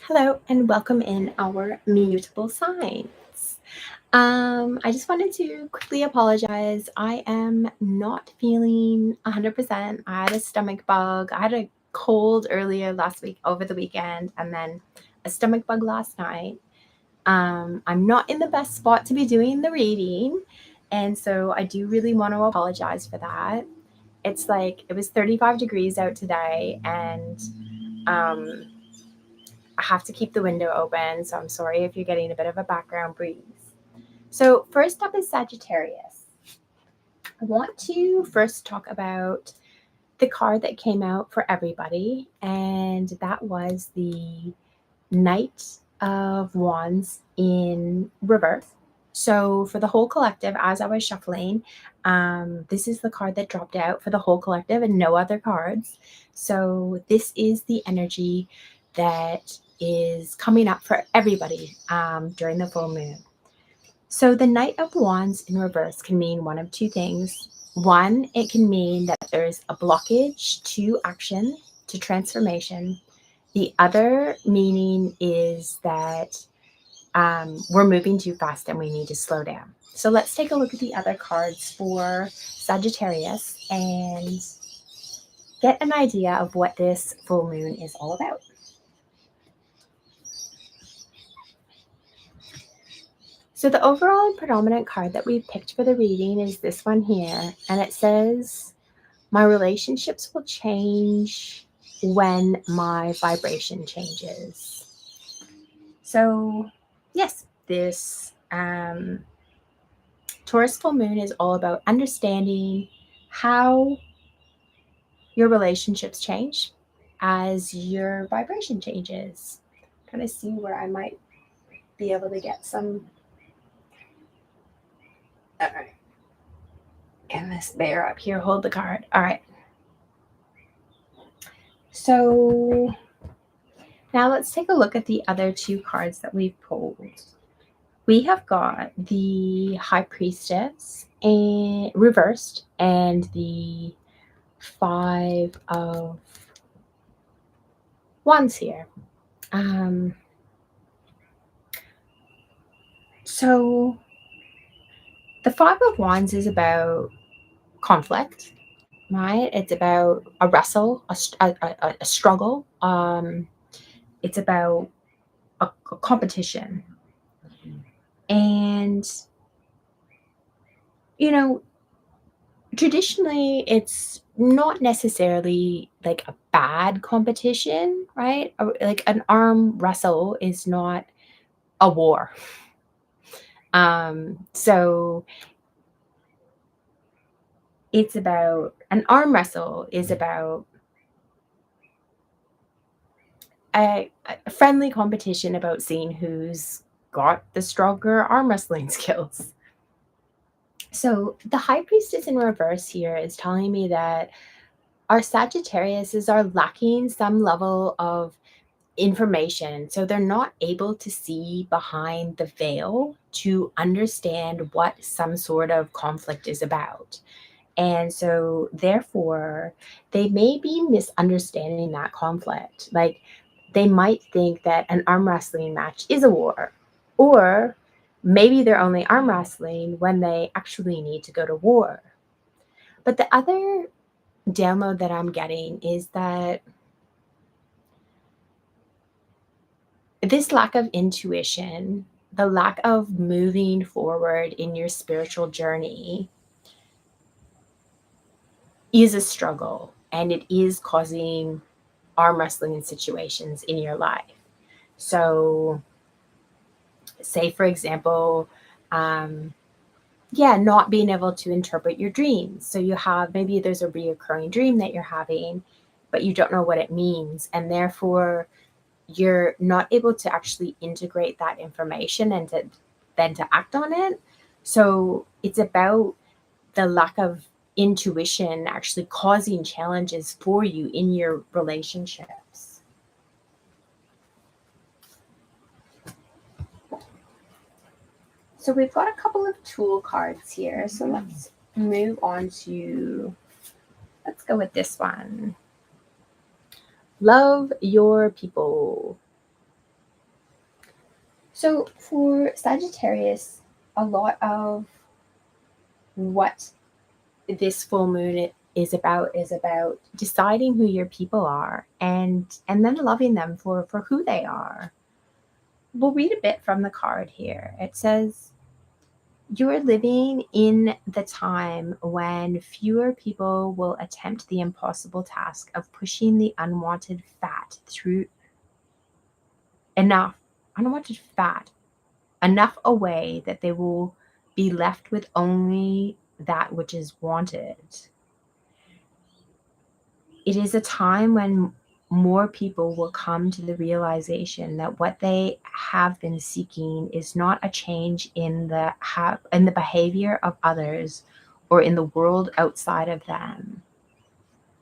Hello and welcome in our mutable signs. I just wanted to quickly apologize. I am not feeling 100%. I had a stomach bug. I had a cold earlier last week over the weekend and then a stomach bug last night. I'm not in the best spot to be doing the reading, and so I do really want to apologize for that. It's like it was 35 degrees out today, and um, I have to keep the window open, so I'm sorry if you're getting a bit of a background breeze. So, first up is Sagittarius. I want to first talk about the card that came out for everybody, and that was the Knight of Wands in reverse. So, for the whole collective, as I was shuffling, this is the card that dropped out for the whole collective and no other cards. So, this is the energy that is coming up for everybody during the full moon. So, the Knight of Wands in reverse can mean one of two things. One, it can mean that there's a blockage to action, to transformation. The other meaning is that we're moving too fast and we need to slow down. So let's take a look at the other cards for Sagittarius and get an idea of what this full moon is all about. So the overall and predominant card that we picked for the reading is this one here, and it says, my relationships will change when my vibration changes. So yes, this Taurus full moon is all about understanding how your relationships change as your vibration changes. Kind of see where I might be able to get some. All right. Can this bear up here hold the card? All right. So now let's take a look at the other two cards that we've pulled. We have got the High Priestess and reversed and the Five of Wands here. So the Five of Wands is about conflict, right? It's about a wrestle, a struggle. It's about a competition. And, you know, traditionally, it's not necessarily like a bad competition, right? Like an arm wrestle is not a war. So it's about an arm wrestle is about a friendly competition about seeing who's got the stronger arm wrestling skills. So the High Priestess in reverse here is telling me that our Sagittariuses are lacking some level of information. So they're not able to see behind the veil to understand what some sort of conflict is about. And so, therefore, they may be misunderstanding that conflict. Like, they might think that an arm wrestling match is a war, or maybe they're only arm wrestling when they actually need to go to war. But the other download that I'm getting is that this lack of intuition, the lack of moving forward in your spiritual journey, is a struggle, and it is causing arm wrestling situations in your life. So, say for example, not being able to interpret your dreams. So you have, maybe there's a reoccurring dream that you're having, but you don't know what it means, and therefore you're not able to actually integrate that information and then to act on it. So it's about the lack of intuition actually causing challenges for you in your relationships. So we've got a couple of tool cards here. So let's move on to, let's go with this one. Love your people. So for Sagittarius, a lot of what this full moon is about deciding who your people are and then loving them for who they are. We'll read a bit from the card here. It says, you are living in the time when fewer people will attempt the impossible task of pushing the unwanted fat through enough unwanted fat enough away that they will be left with only that which is wanted. It is a time when more people will come to the realization that what they have been seeking is not a change in the behavior of others or in the world outside of them,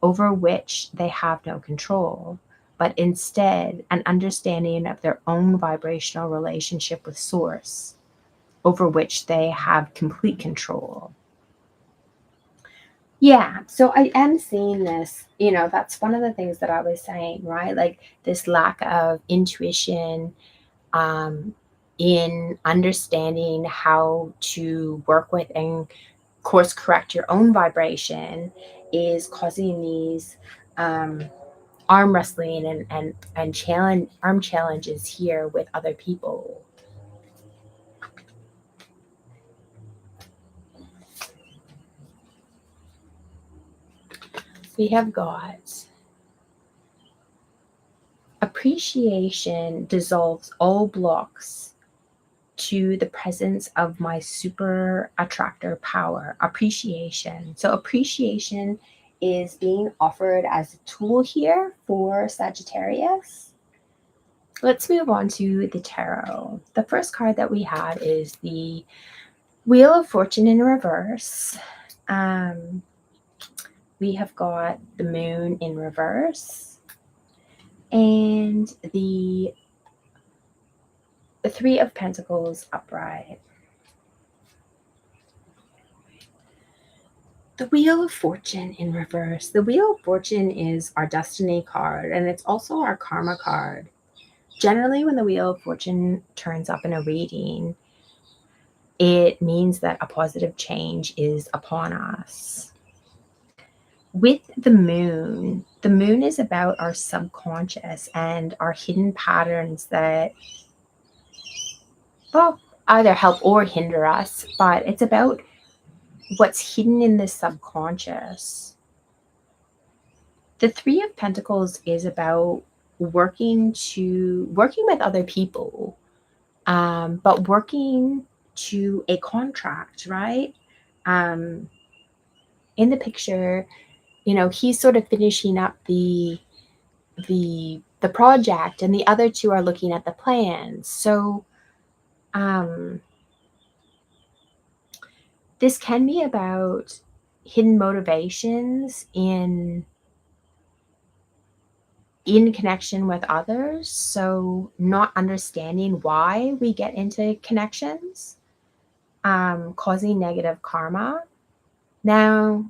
over which they have no control, but instead an understanding of their own vibrational relationship with Source, over which they have complete control. Yeah, so I am seeing this, that's one of the things that I was saying, right? Like this lack of intuition in understanding how to work with and course correct your own vibration is causing these arm wrestling and arm challenges here with other people. We have got appreciation dissolves all blocks to the presence of my super attractor power. Appreciation. So appreciation is being offered as a tool here for Sagittarius. Let's move on to the tarot. The first card that we have is the Wheel of Fortune in reverse. We have got the moon in reverse and the Three of Pentacles upright. The Wheel of Fortune in reverse. The Wheel of Fortune is our destiny card, and it's also our karma card. Generally, when the Wheel of Fortune turns up in a reading, it means that a positive change is upon us. With the moon is about our subconscious and our hidden patterns that, well, either help or hinder us, but it's about what's hidden in the subconscious. The Three of Pentacles is about working with other people, but working to a contract, right? In the picture, he's sort of finishing up the project, and the other two are looking at the plans. So, this can be about hidden motivations in connection with others. So not understanding why we get into connections, causing negative karma. Now,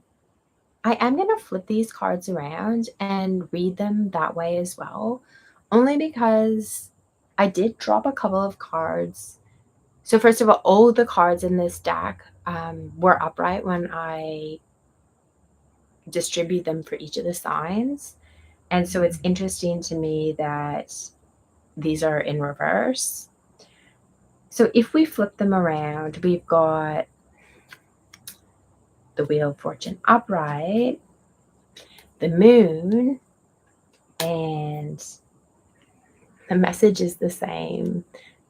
I am going to flip these cards around and read them that way as well, only because I did drop a couple of cards. So first of all the cards in this deck were upright when I distribute them for each of the signs. And so it's interesting to me that these are in reverse. So if we flip them around, we've got the Wheel of Fortune upright, the moon, and the message is the same,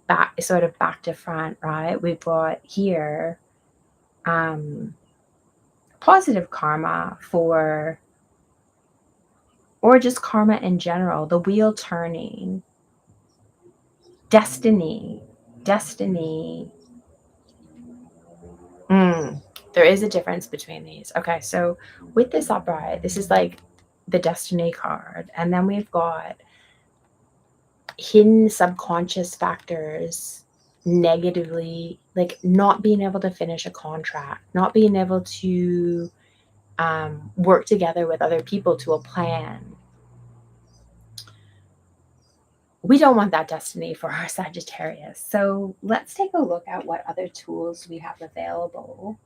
back to front, right? We've got here positive karma or just karma in general, the wheel turning, destiny. There is a difference between these. Okay, so with this upright, this is like the destiny card, and then we've got hidden subconscious factors negatively, like not being able to finish a contract, not being able to work together with other people to a plan. we don't want that destiny for our Sagittarius. So let's take a look at what other tools we have available.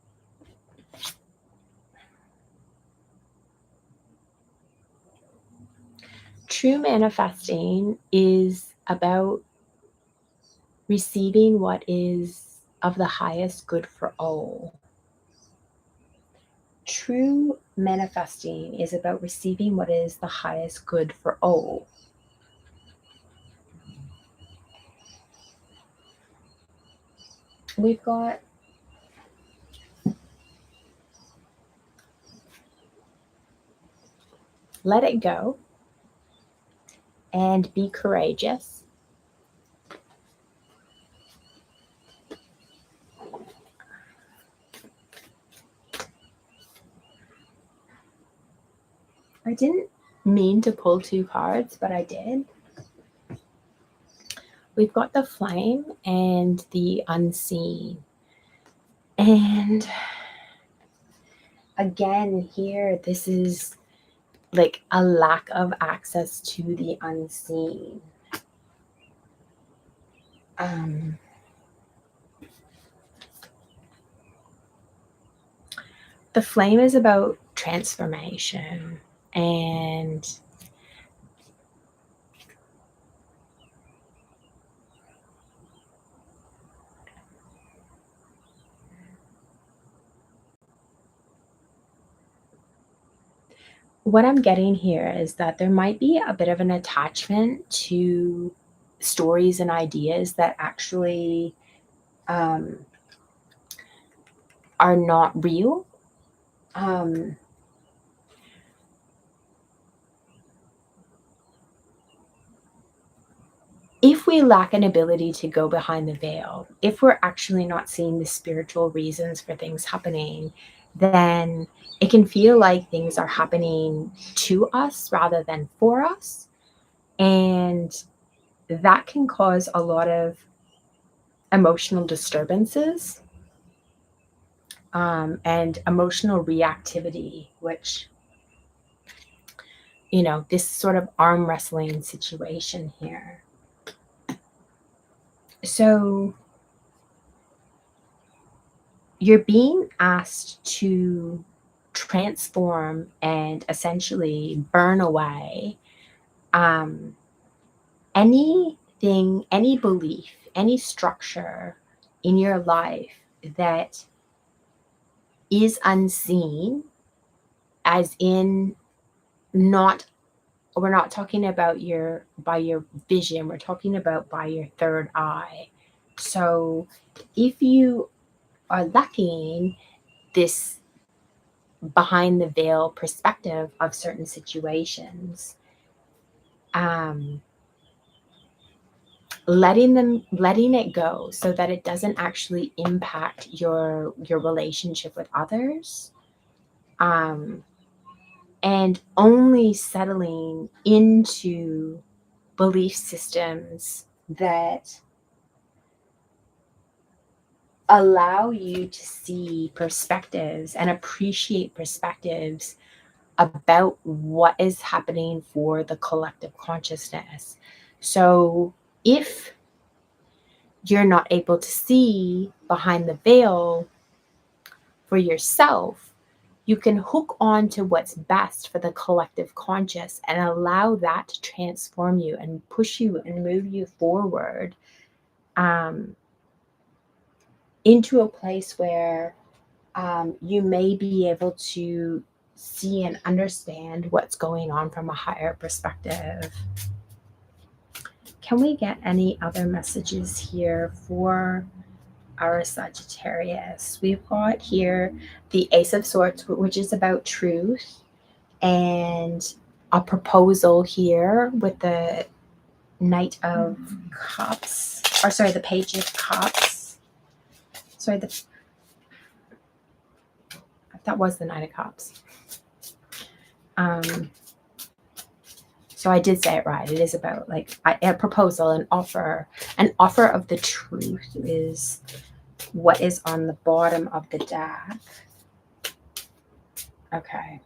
True manifesting is about receiving what is of the highest good for all. True manifesting is about receiving what is the highest good for all. We've got let it go and be courageous. I didn't mean to pull 2 cards, but I did. We've got the flame and the unseen. And again, here, this is like a lack of access to the unseen. The flame is about transformation, and what I'm getting here is that there might be a bit of an attachment to stories and ideas that actually are not real. If we lack an ability to go behind the veil, if we're actually not seeing the spiritual reasons for things happening, then it can feel like things are happening to us rather than for us. And that can cause a lot of emotional disturbances and emotional reactivity, which, this sort of arm wrestling situation here. So you're being asked to transform and essentially burn away anything, any belief, any structure in your life that is unseen, as in we're not talking about by your vision, we're talking about by your third eye. So if you are lacking this behind the veil perspective of certain situations, letting it go so that it doesn't actually impact your relationship with others, and only settling into belief systems that allow you to see perspectives and appreciate perspectives about what is happening for the collective consciousness. So if you're not able to see behind the veil for yourself, you can hook on to what's best for the collective conscious and allow that to transform you and push you and move you forward into a place where you may be able to see and understand what's going on from a higher perspective. Can we get any other messages here for our Sagittarius? We've got here the Ace of Swords, which is about truth, and a proposal here with the Knight of Cups, or sorry, the Page of Cups. Sorry, that was the Knight of Cups. So I did say it right. It is about like a proposal, an offer of the truth is what is on the bottom of the deck. Okay.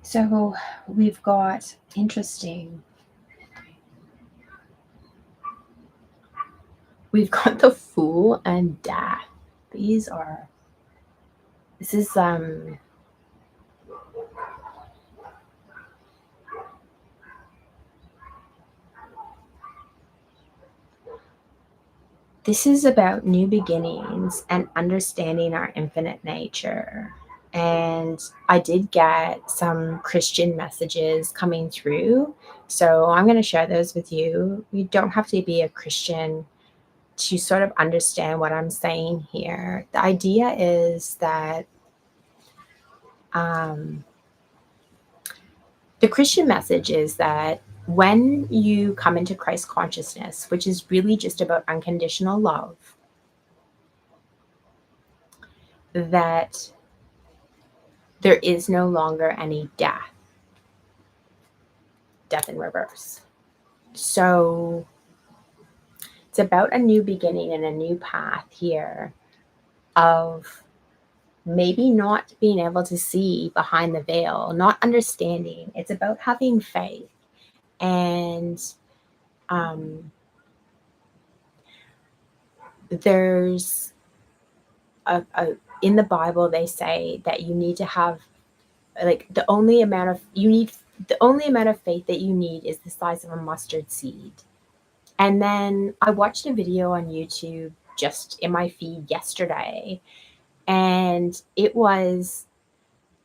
So we've got interesting. we've got the Fool and Death. This is this is about new beginnings and understanding our infinite nature. And I did get some Christian messages coming through, so I'm going to share those with you. You don't have to be a Christian to sort of understand what I'm saying here. The idea is that the Christian message is that when you come into Christ consciousness, which is really just about unconditional love, that there is no longer any death in reverse. So it's about a new beginning and a new path here of maybe not being able to see behind the veil, not understanding. It's about having faith. And there's in the Bible, they say that you need to have like the only amount of faith that you need is the size of a mustard seed. And then I watched a video on YouTube just in my feed yesterday, and it was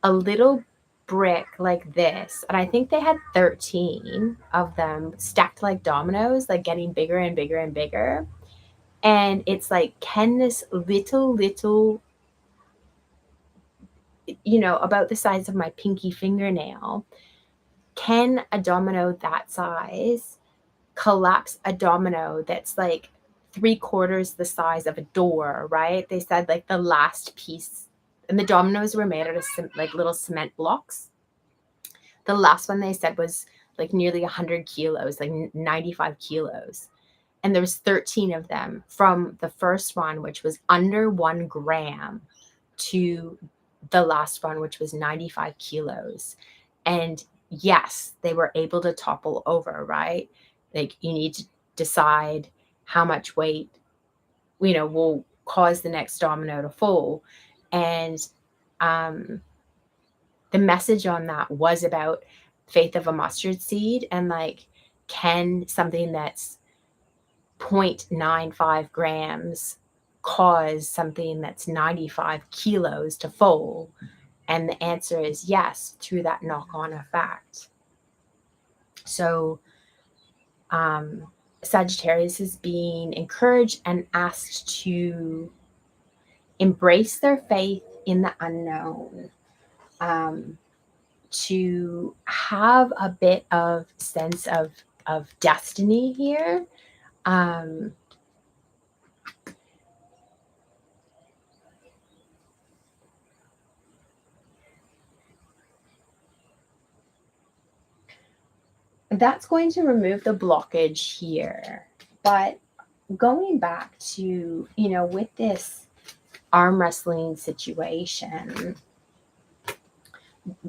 a little brick like this, and I think they had 13 of them stacked like dominoes, like getting bigger and bigger and bigger. And it's like, can this little about the size of my pinky fingernail, can a domino that size collapse a domino that's like 3/4 the size of a door, right? They said like the last piece, and the dominoes were made out of like little cement blocks. The last one they said was like nearly 100 kilos, like 95 kilos. And there was 13 of them, from the first one, which was under 1 gram, to the last one, which was 95 kilos. And yes, they were able to topple over, right? Like, you need to decide how much weight, will cause the next domino to fall. And the message on that was about faith of a mustard seed, and like, can something that's 0.95 grams cause something that's 95 kilos to fall? And the answer is yes, through that knock-on effect. So Sagittarius is being encouraged and asked to embrace their faith in the unknown, to have a bit of sense of destiny here. That's going to remove the blockage here. But going back to, with this arm wrestling situation,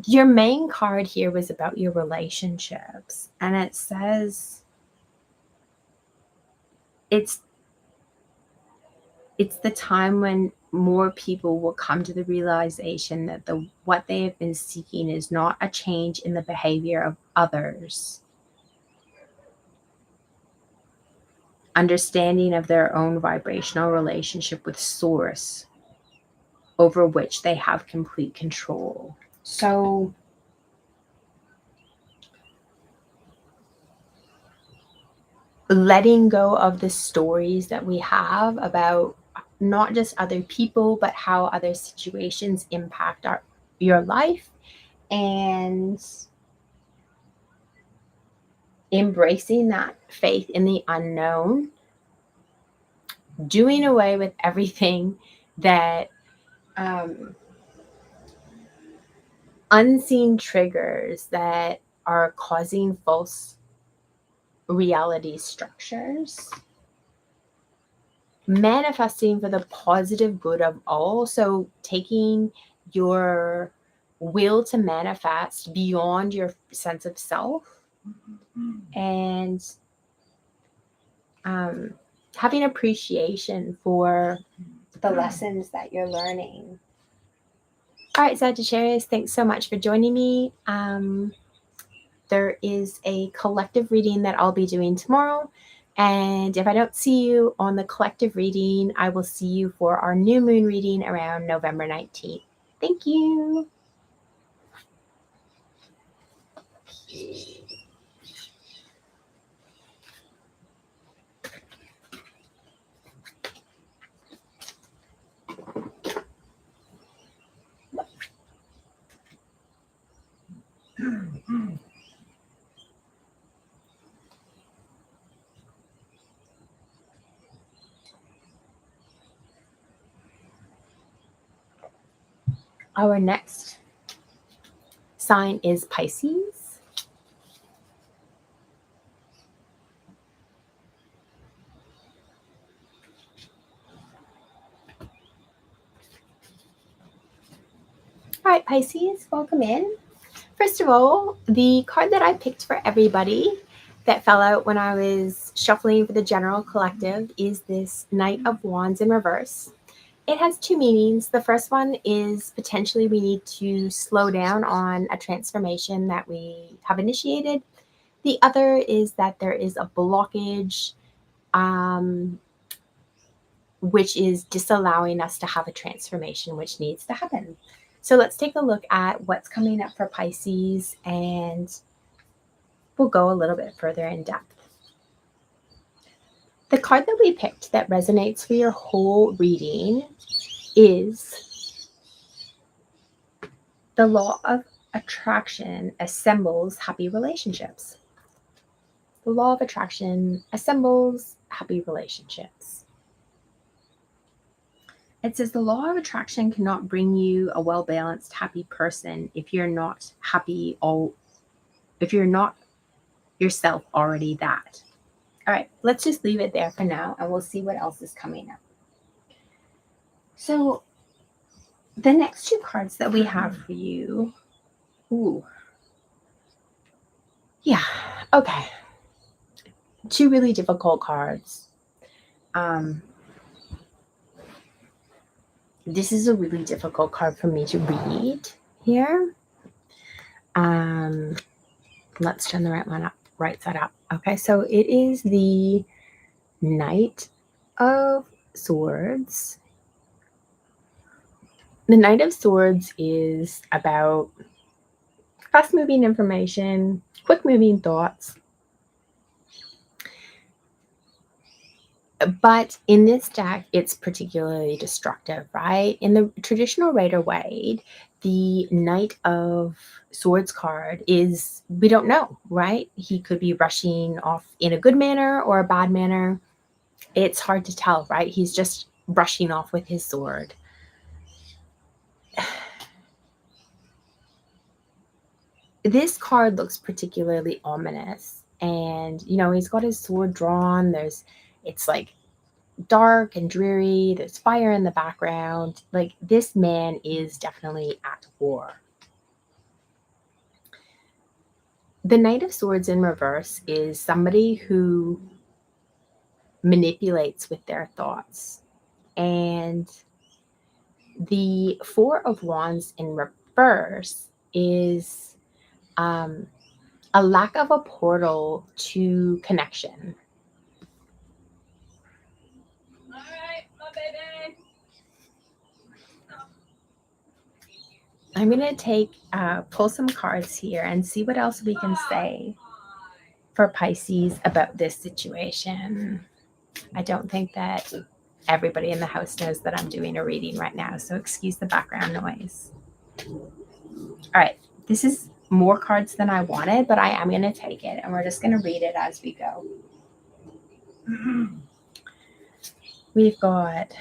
your main card here was about your relationships. And it says it's the time when more people will come to the realization that what they have been seeking is not a change in the behavior of others, understanding of their own vibrational relationship with source, over which they have complete control. So letting go of the stories that we have about not just other people, but how other situations impact your life, and embracing that faith in the unknown, doing away with everything that unseen triggers that are causing false reality structures, manifesting for the positive good of all. So taking your will to manifest beyond your sense of self, and having appreciation for the lessons that you're learning. All right, Sagittarius, thanks so much for joining me. There is a collective reading that I'll be doing tomorrow. And if I don't see you on the collective reading, I will see you for our new moon reading around November 19th. Thank you. Our next sign is Pisces. All right, Pisces, welcome in. First of all, the card that I picked for everybody that fell out when I was shuffling for the general collective is this Knight of Wands in reverse. It has two meanings. The first one is potentially we need to slow down on a transformation that we have initiated. The other is that there is a blockage, which is disallowing us to have a transformation which needs to happen. So let's take a look at what's coming up for Pisces, and we'll go a little bit further in depth. The card that we picked that resonates for your whole reading is the Law of Attraction assembles happy relationships. The Law of Attraction assembles happy relationships. It says the Law of Attraction cannot bring you a well-balanced, happy person if you're not happy, if you're not yourself already that. All right, let's just leave it there for now, and we'll see what else is coming up. So the next two cards that we have for you, yeah, okay. Two really difficult cards. This is a really difficult card for me to read here. Let's turn the right side up. Okay, so it is the Knight of Swords. The Knight of Swords is about fast-moving information, quick-moving thoughts. But in this deck, it's particularly destructive, right? In the traditional Rider-Waite, the Knight of Swords card is, we don't know, right? He could be rushing off in a good manner or a bad manner. It's hard to tell, right? He's just rushing off with his sword. This card looks particularly ominous. And, you know, he's got his sword drawn. It's like dark and dreary. There's fire in the background. Like, this man is definitely at war. The Knight of Swords in reverse is somebody who manipulates with their thoughts. And the Four of Wands in reverse is a lack of a portal to connection. All right, my baby. I'm going to pull some cards here and see what else we can say for Pisces about this situation. I don't think that everybody in the house knows that I'm doing a reading right now, so excuse the background noise. All right, this is more cards than I wanted, but I am going to take it, and we're just going to read it as we go. We've got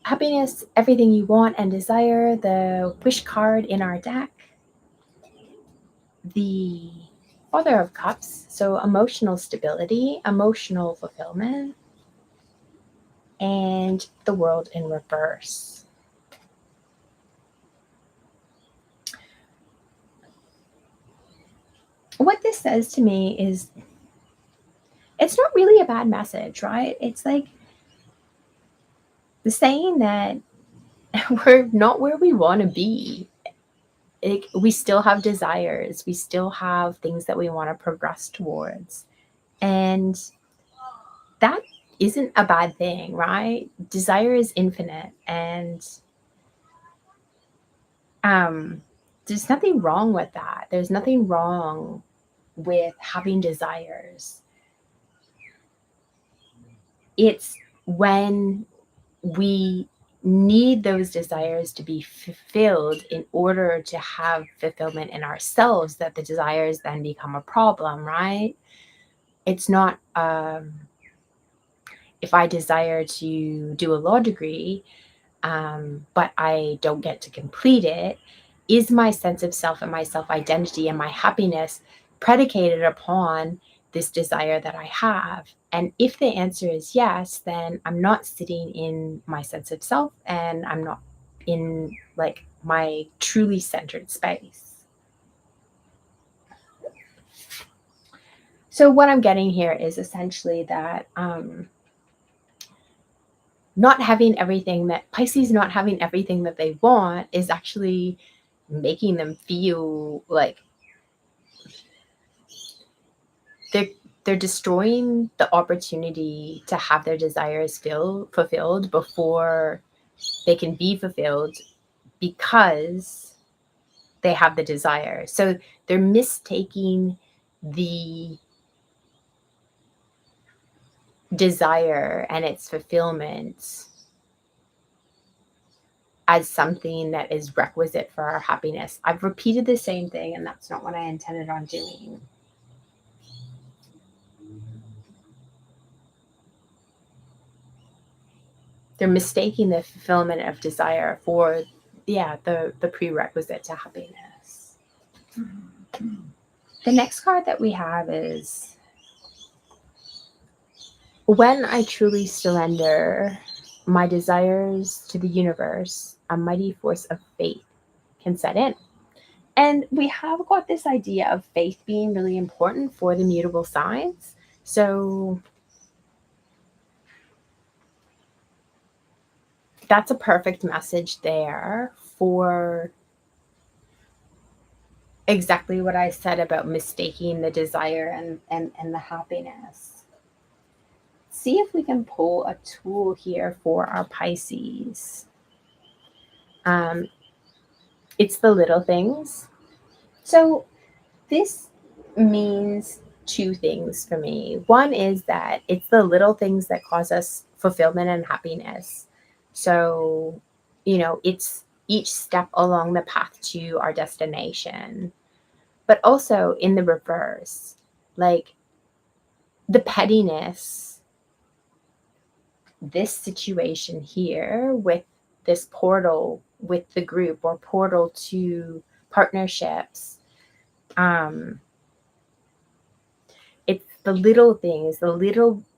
happiness, everything you want and desire, the wish card in our deck. The Father of Cups, so emotional stability, emotional fulfillment, and the World in reverse. What this says to me is it's not really a bad message, right? It's like the saying that we're not where we want to be. We still have desires. We still have things that we want to progress towards. And that isn't a bad thing, right? Desire is infinite. And there's nothing wrong with that. There's nothing wrong with having desires. It's when we need those desires to be fulfilled in order to have fulfillment in ourselves that the desires then become a problem, right? It's not if I desire to do a law degree, but I don't get to complete it, is my sense of self and my self-identity and my happiness predicated upon this desire that I have? And if the answer is yes, then I'm not sitting in my sense of self and I'm not in like my truly centered space. So what I'm getting here is essentially that not having everything that Pisces not having everything that they want is actually making them feel like they're destroying the opportunity to have their desires fulfilled before they can be fulfilled because they have the desire. So they're mistaking the desire and its fulfillment as something that is requisite for our happiness. I've repeated the same thing, and that's not what I intended on doing. They're mistaking the fulfillment of desire for, the prerequisite to happiness. The next card that we have is, when I truly surrender my desires to the universe, a mighty force of faith can set in. And we have got this idea of faith being really important for the mutable signs. So that's a perfect message there for exactly what I said about mistaking the desire and the happiness. See if we can pull a tool here for our Pisces. It's the little things. So this means two things for me. One is that it's the little things that cause us fulfillment and happiness. So, it's each step along the path to our destination. But also in the reverse, like the pettiness, this situation here with this portal with the group or portal to partnerships, it's the little things, the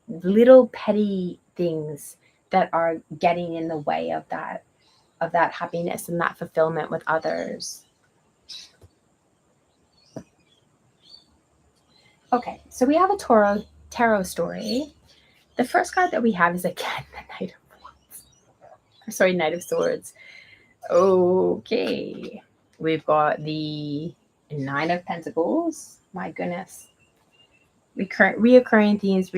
little petty things that are getting in the way of that happiness and that fulfillment with others. Okay, so we have a tarot story. The first card that we have is again the Knight of Swords. Okay, we've got the Nine of Pentacles. My goodness. Reoccurring themes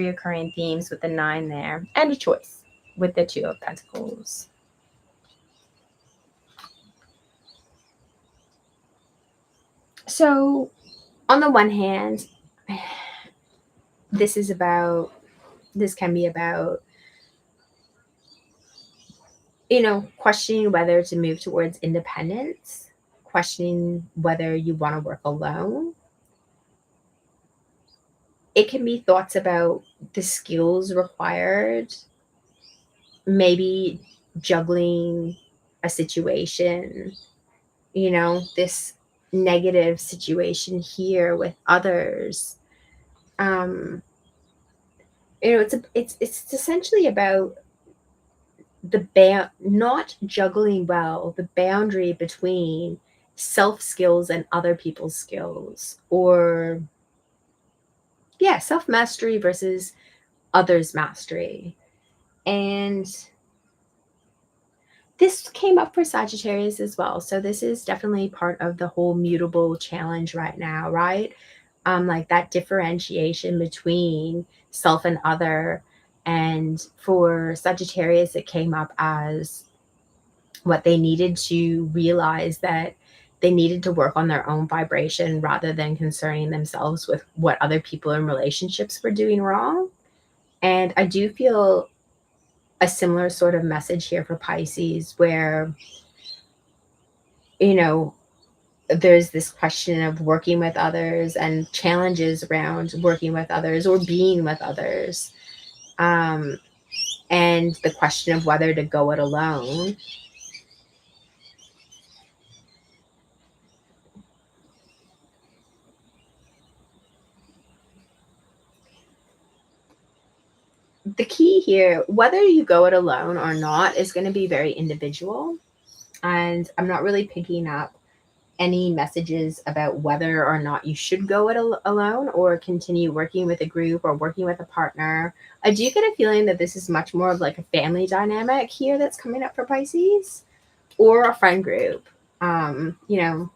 with the 9 there, and a choice with the Two of Pentacles. So on the one hand, this can be about questioning whether to move towards independence, questioning whether you want to work alone. It can be thoughts about the skills required, maybe juggling a situation, this negative situation here with others. It's essentially about not juggling well the boundary between self skills and other people's skills, or yeah, self-mastery versus others' mastery. And this came up for Sagittarius as well. So this is definitely part of the whole mutable challenge right now, right? Like that differentiation between self and other. And for Sagittarius, it came up as what they needed to realize that they needed to work on their own vibration rather than concerning themselves with what other people in relationships were doing wrong. And I do feel a similar sort of message here for Pisces where, you know, there's this question of working with others and challenges around working with others or being with others. Um, and the question of whether to go it alone. The key here, whether you go it alone or not, is going to be very individual. And I'm not really picking up any messages about whether or not you should go it alone or continue working with a group or working with a partner. I do get a feeling that this is much more of like a family dynamic here that's coming up for Pisces or a friend group. You know,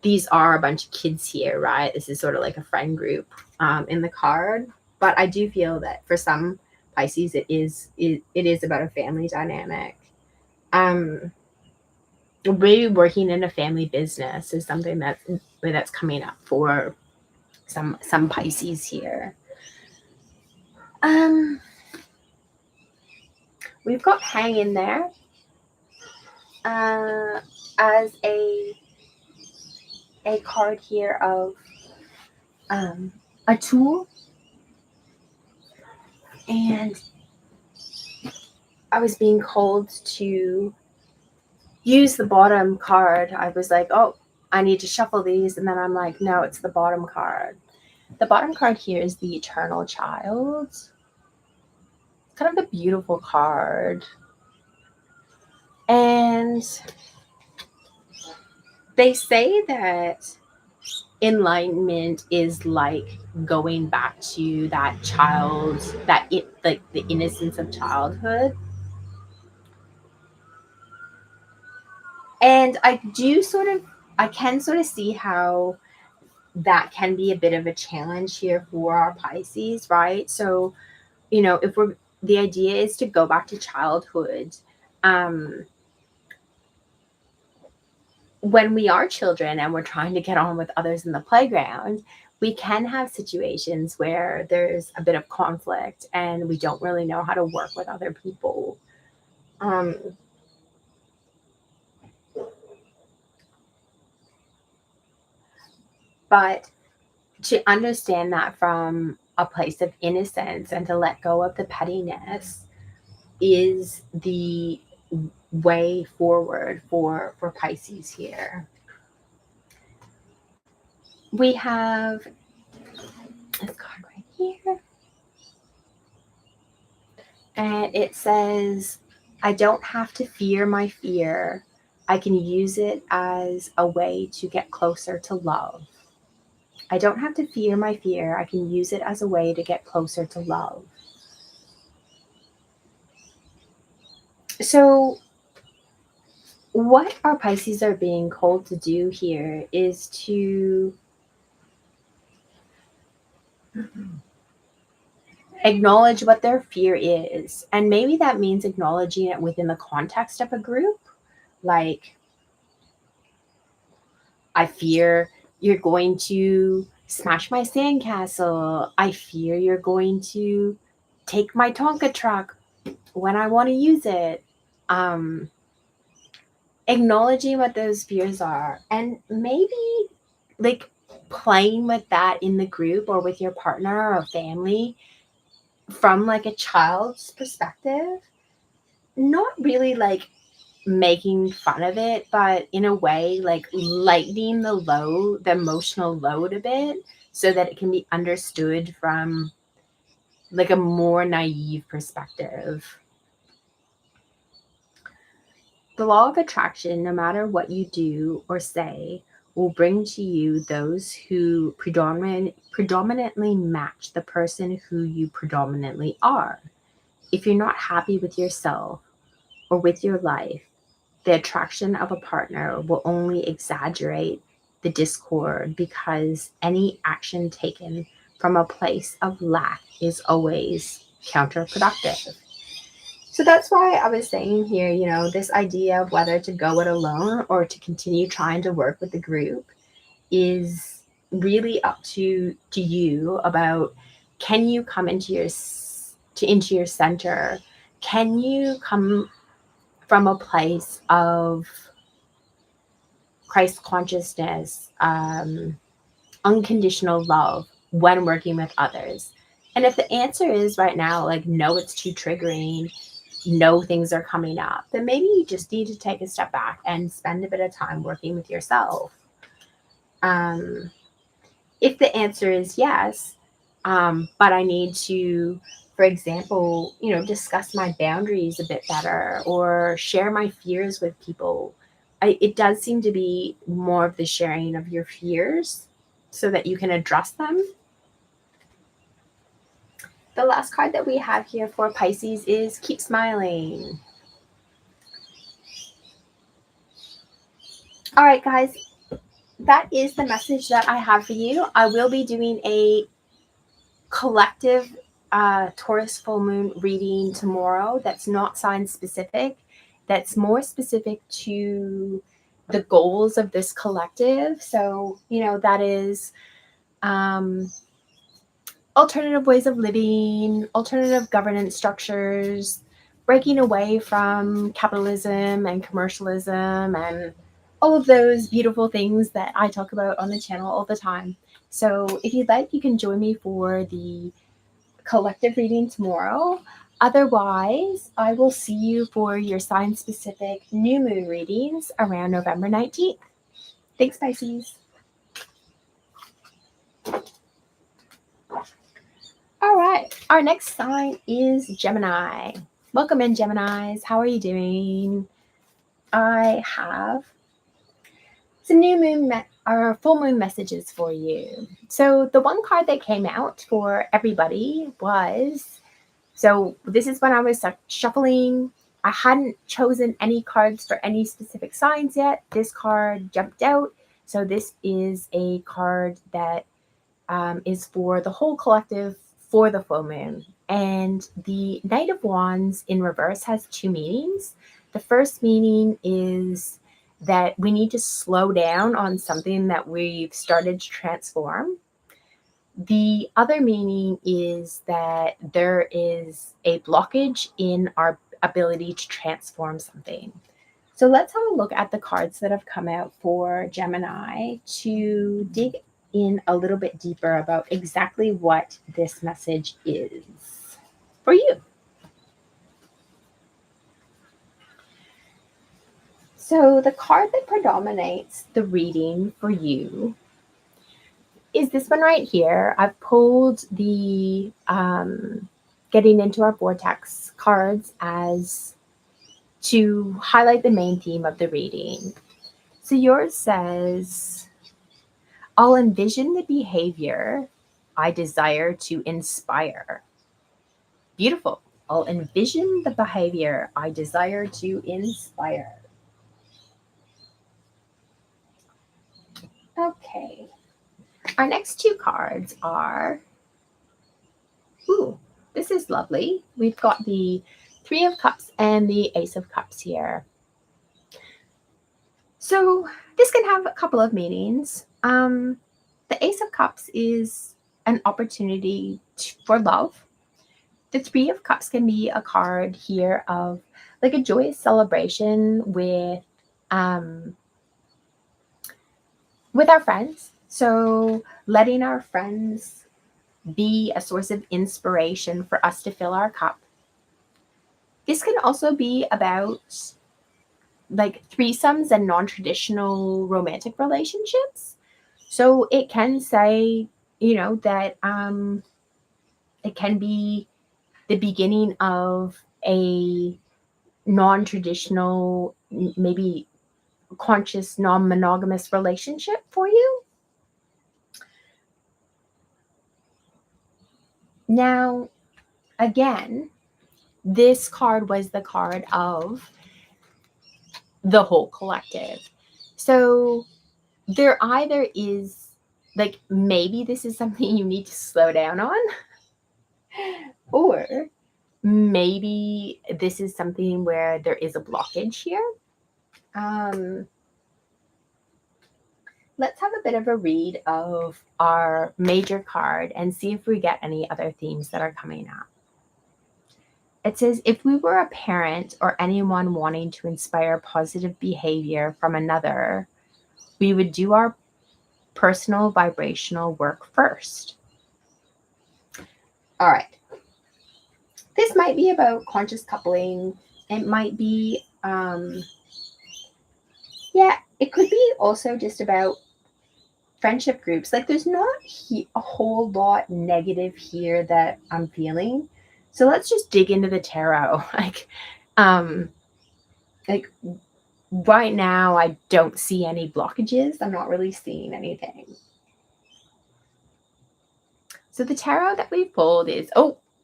these are a bunch of kids here, right? This is sort of like a friend group in the card. But I do feel that for some Pisces, it is about a family dynamic. Um, Maybe working in a family business is something that's coming up for some Pisces here. Um, we've got hang in there as a card here of a tool, and I was being called to use the bottom card. I was like, oh, I need to shuffle these, and then I'm like, no, it's the bottom card. The bottom card here is the Eternal Child. It's kind of a beautiful card. And they say that enlightenment is like going back to that child, like the innocence of childhood. And I can sort of see how that can be a bit of a challenge here for our Pisces, right? So, if the idea is to go back to childhood, um, when we are children and we're trying to get on with others in the playground, we can have situations where there's a bit of conflict and we don't really know how to work with other people. Um, but to understand that from a place of innocence and to let go of the pettiness is the way forward for Pisces here. We have this card right here, and it says, I don't have to fear my fear. I can use it as a way to get closer to love. I don't have to fear my fear. I can use it as a way to get closer to love. So, what our Pisces are being called to do here is to acknowledge what their fear is. And maybe that means acknowledging it within the context of a group. Like, I fear you're going to smash my sandcastle. I fear you're going to take my Tonka truck when I want to use it. Um, Acknowledging what those fears are and maybe like playing with that in the group or with your partner or family from like a child's perspective, not really like making fun of it, but in a way like lightening the emotional load a bit so that it can be understood from like a more naive perspective. The law of attraction, no matter what you do or say, will bring to you those who predominantly match the person who you predominantly are. If you're not happy with yourself or with your life, the attraction of a partner will only exaggerate the discord, because any action taken from a place of lack is always counterproductive. So that's why I was saying here, this idea of whether to go it alone or to continue trying to work with the group is really up to you. About, can you come into your center? Can you come from a place of Christ consciousness, unconditional love when working with others? And if the answer is right now, like, no, it's too triggering, no, things are coming up, then maybe you just need to take a step back and spend a bit of time working with yourself. If the answer is yes, but I need to, for example, discuss my boundaries a bit better or share my fears with people. It does seem to be more of the sharing of your fears so that you can address them. The last card that we have here for Pisces is Keep Smiling. All right, guys, that is the message that I have for you. I will be doing a collective Taurus full moon reading tomorrow that's not sign specific, that's more specific to the goals of this collective. So, that is alternative ways of living, alternative governance structures, breaking away from capitalism and commercialism and all of those beautiful things that I talk about on the channel all the time. So if you'd like, you can join me for the collective reading tomorrow. Otherwise, I will see you for your sign-specific new moon readings around November 19th. Thanks, Pisces. All right, our next sign is Gemini. Welcome in, Geminis. How are you doing? I have some new moon or full moon messages for you. So the one card that came out for everybody was, so this is when I was shuffling. I hadn't chosen any cards for any specific signs yet. This card jumped out. So this is a card that is for the whole collective for the full moon. And the Knight of Wands in reverse has two meanings. The first meaning is that we need to slow down on something that we've started to transform. The other meaning is that there is a blockage in our ability to transform something. So let's have a look at the cards that have come out for Gemini to dig in a little bit deeper about exactly what this message is for you. So the card that predominates the reading for you is this one right here. I've pulled the Getting Into Our Vortex cards as to highlight the main theme of the reading. So yours says, I'll envision the behavior I desire to inspire. Beautiful. I'll envision the behavior I desire to inspire. Okay. Our next two cards are, this is lovely. We've got the Three of Cups and the Ace of Cups here. So this can have a couple of meanings. The Ace of Cups is an opportunity for love. The Three of Cups can be a card here of like a joyous celebration with our friends. So letting our friends be a source of inspiration for us to fill our cup. This can also be about like threesomes and non-traditional romantic relationships. So it can say, that it can be the beginning of a non-traditional, maybe conscious non-monogamous relationship for you. Now, again, this card was the card of the whole collective. So there either is, like, maybe this is something you need to slow down on, or maybe this is something where there is a blockage here. Let's have a bit of a read of our major card and see if we get any other themes that are coming up. It says, if we were a parent or anyone wanting to inspire positive behavior from another, we would do our personal vibrational work first. All right. This might be about conscious coupling. It might be, it could be also just about friendship groups. Like, there's not a whole lot negative here that I'm feeling. So let's just dig into the tarot. Like right now, I don't see any blockages. I'm not really seeing anything. So the tarot that we pulled is,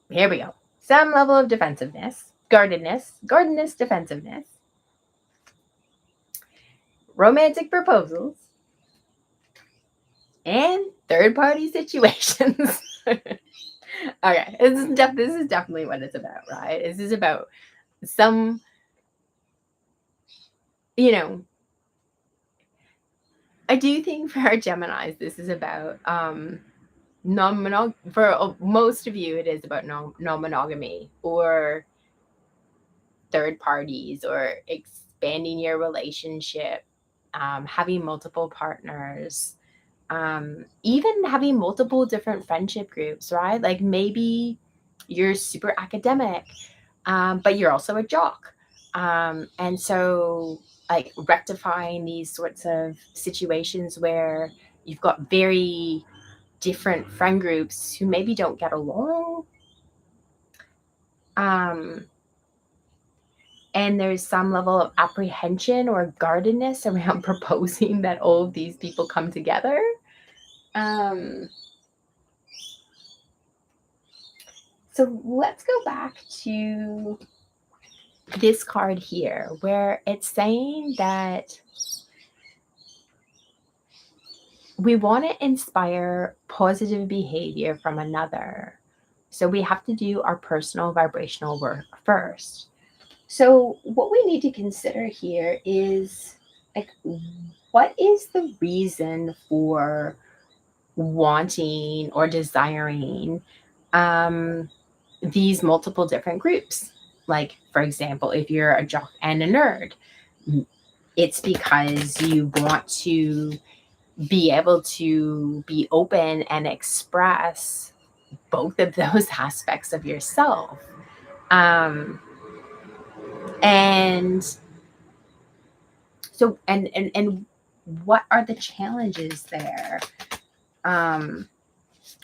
here we go. Some level of defensiveness, guardedness, defensiveness, romantic proposals, and third-party situations. Okay, this is definitely what it's about, right? This is about some, I do think for our Geminis, this is about for most of you, it is about non-monogamy or third parties or expanding your relationship, having multiple partners, even having multiple different friendship groups, right? Like maybe you're super academic, but you're also a jock. And so like rectifying these sorts of situations where you've got very different friend groups who maybe don't get along. And there's some level of apprehension or guardedness around proposing that all of these people come together. So let's go back to this card here, where it's saying that we want to inspire positive behavior from another. So we have to do our personal vibrational work first. So what we need to consider here is, like, what is the reason for wanting or desiring these multiple different groups? Like, for example, if you're a jock and a nerd, it's because you want to be able to be open and express both of those aspects of yourself. And so, and what are the challenges there?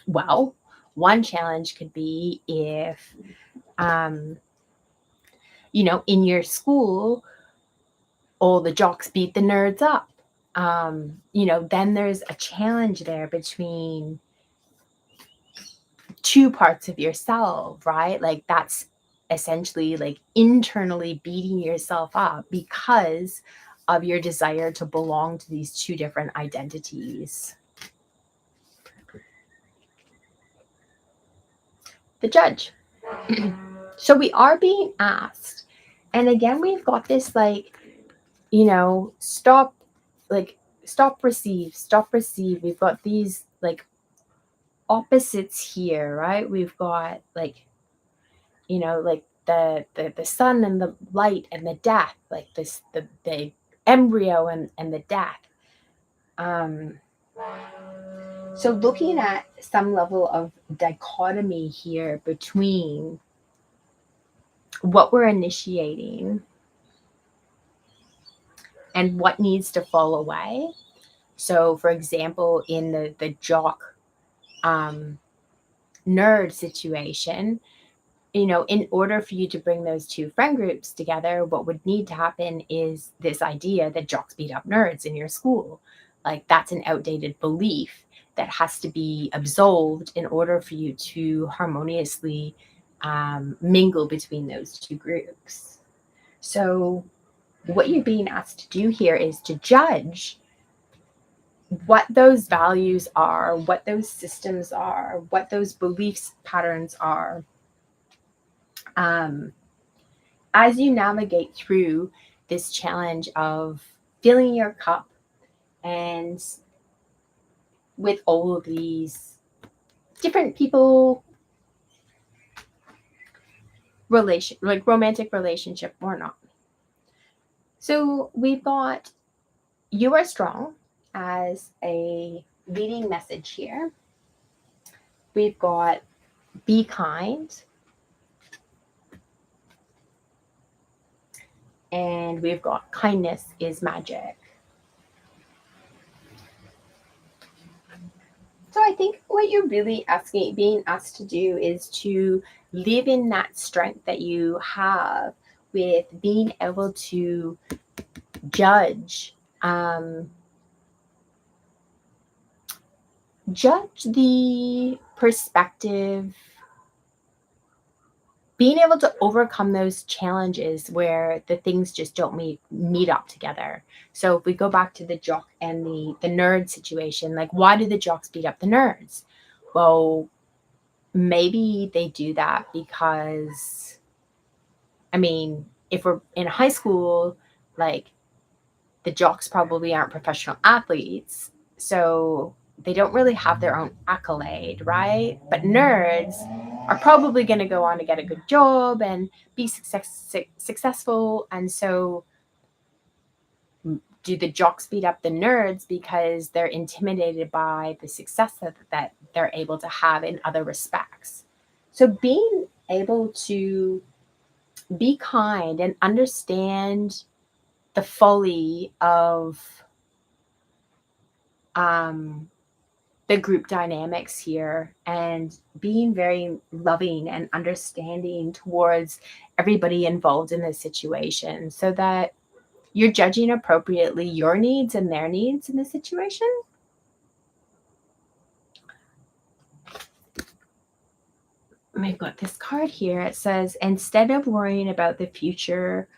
Well, one challenge could be if, in your school, all the jocks beat the nerds up. Then there's a challenge there between two parts of yourself, right? Like that's essentially like internally beating yourself up because of your desire to belong to these two different identities. The Judge. So we are being asked, and again, we've got this like, stop, receive. We've got these like opposites here, right? We've got like, like the sun and the light and the death, like this, the embryo and the death. So looking at some level of dichotomy here between what we're initiating and what needs to fall away. So, for example, in the jock nerd situation, in order for you to bring those two friend groups together, what would need to happen is this idea that jocks beat up nerds in your school. Like, that's an outdated belief that has to be absolved in order for you to harmoniously mingle between those two groups. So what you're being asked to do here is to judge what those values are, what those systems are, what those beliefs patterns are, as you navigate through this challenge of filling your cup and with all of these different people, like romantic relationship or not. So we've got you are strong as a leading message here. We've got be kind. And we've got kindness is magic. So I think what you're really being asked to do is to live in that strength that you have with being able to judge, judge the perspective, being able to overcome those challenges where the things just don't meet up together. So if we go back to the jock and the nerd situation, like, why do the jocks beat up the nerds? Well, maybe they do that because, I mean, if we're in high school, like, the jocks probably aren't professional athletes, so they don't really have their own accolade, right? But nerds are probably going to go on to get a good job and be successful. And so do the jocks beat up the nerds because they're intimidated by the success that they're able to have in other respects? So being able to be kind and understand the folly of the group dynamics here, and being very loving and understanding towards everybody involved in this situation, so that you're judging appropriately your needs and their needs in the situation. I've got this card here. It says, instead of worrying about the future,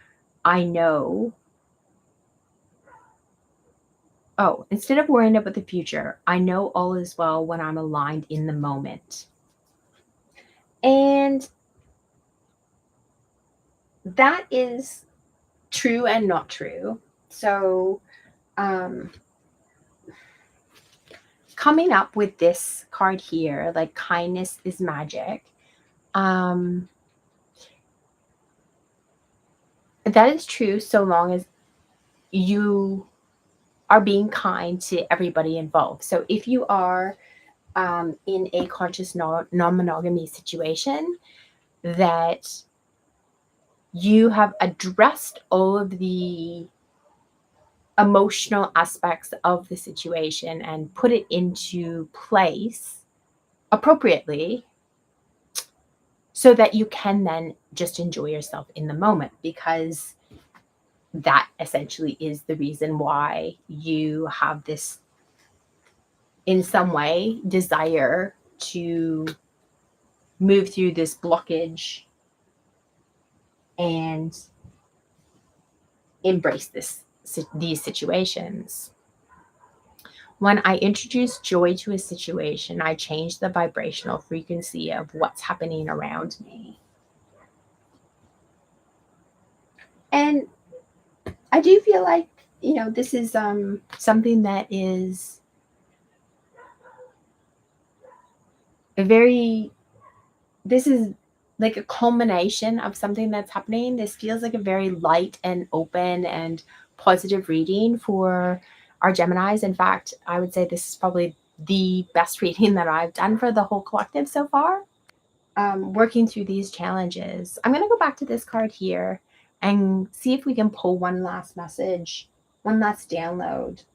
instead of worrying about the future, I know all is well when I'm aligned in the moment. And that is true and not true. So coming up with this card here, like, kindness is magic, that is true so long as you are being kind to everybody involved. So if you are in a conscious non-monogamy situation, that you have addressed all of the emotional aspects of the situation and put it into place appropriately, so that you can then just enjoy yourself in the moment, because that essentially is the reason why you have this, in some way, desire to move through this blockage and embrace these situations. When I introduce joy to a situation, I change the vibrational frequency of what's happening around me. And I do feel like, this is something that is this is like a culmination of something that's happening. This feels like a very light and open and positive reading for our Geminis. In fact, I would say this is probably the best reading that I've done for the whole collective so far. Working through these challenges. I'm going to go back to this card here and see if we can pull one last message, one last download.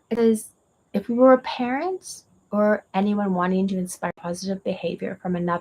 Because if we were a parent or anyone wanting to inspire positive behavior from another